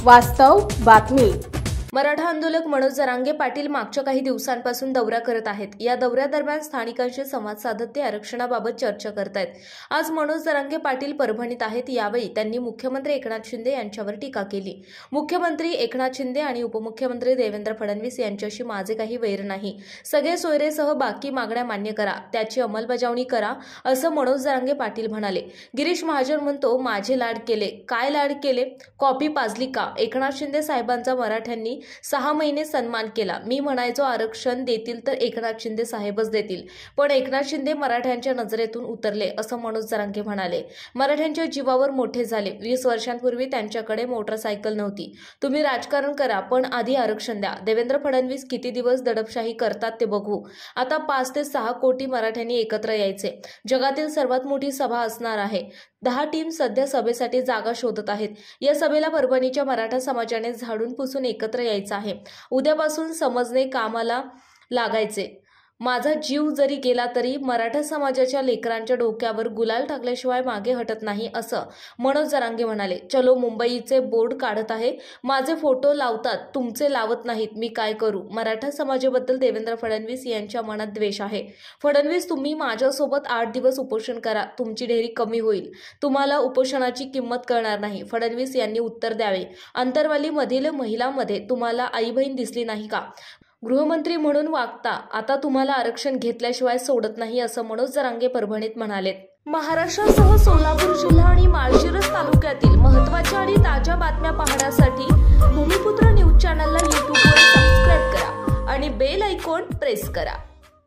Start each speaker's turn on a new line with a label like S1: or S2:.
S1: वास्तव बातमी।
S2: मराठा आंदोलक मनोज जरांगे पाटील मागच्या काही दिवसांपासून दौरा करत आहेत। या दौऱ्यादरम्यान स्थानिकांशी संवाद साधत ते आरक्षणाबाबत चर्चा करत आहेत। आज मनोज जरांगे पाटील परभणीत आहेत। यावेळी त्यांनी मुख्यमंत्री एकनाथ शिंदे यांच्यावर टीका केली। मुख्यमंत्री एकनाथ शिंदे आणि उपमुख्यमंत्री देवेंद्र फडणवीस यांच्याशी माझे काही वैर नाही, सगळे सोयरेसह बाकी मागण्या मान्य करा, त्याची अंमलबजावणी करा, असं मनोज जरांगे पाटील म्हणाले। गिरीश महाजन म्हणतो, माझे लाड केले, काय लाड केले, कॉपी पाजली का? एकनाथ शिंदे साहेबांचा मराठ्यांनी 6 महिने सन्मान केला। मी म्हणायचो आरक्षण देतील तर एकनाथ शिंदे साहेबच देतील, पण एकनाथ शिंदे मराठ्यांच्या नजरेतून उतरले, असं मनोज जरांगे म्हणाले। मराठ्यांच्या जीवावर मोठे झाले। 20 वर्षांपूर्वी त्यांच्याकडे मोटरसायकल नव्हती। तुम्ही राजकारण करा, पण आधी आरक्षण द्या। देवेंद्र फडणवीस किती दिवस दडपशाही करतात ते बघू। आता 5 ते 6 कोटी मराठ्यांनी एकत्र यायचे। जगातील सर्वात मोठी सभा असणार आहे। 10 टीम सध्या सभेसाठी जागा शोधत आहेत। या सभेला परभणीच्या मराठा समाजाने झाडून पुसून एकत्र यायचं आहे। उद्यापासून समजणे कामाला लागायचे। माझा जीव जरी गेला तरी मराठा समाजाच्या लेकरांच्या डोक्यावर गुलाल टाकल्याशिवाय मागे हटत नाही, असं मनोज जरांगे म्हणाले। चलो मुंबईचे बोर्ड काढत आहे, माझे फोटो लावतात, तुमचे लावत नाहीत, मी काय करू? मराठा समाजाबद्दल देवेंद्र फडणवीस यांच्या मनात द्वेष आहे। फडणवीस, तुम्ही माझ्यासोबत 8 दिवस उपोषण करा, तुमची ढेरी कमी होईल, तुम्हाला उपोषणाची किंमत कळणार नाही। फडणवीस यांनी उत्तर द्यावे। अंतरवालीमधील महिलांमध्ये तुम्हाला आई बहीण दिसली नाही का? गृहमंत्री म्हणून वागता, आता तुम्हाला आरक्षण घेतल्याशिवाय सोडत नाही, असं मनोज जरांगे परभणीत म्हणाले। महाराष्ट्रासह सोलापूर जिल्हा आणि माळशिरस तालुक्यातील महत्त्वाच्या आणि ताज्या बातम्या पाहण्यासाठी भूमिपुत्र न्यूज चॅनलला यूट्यूबवर सबस्क्राईब करा आणि बेल आयकॉन प्रेस करा।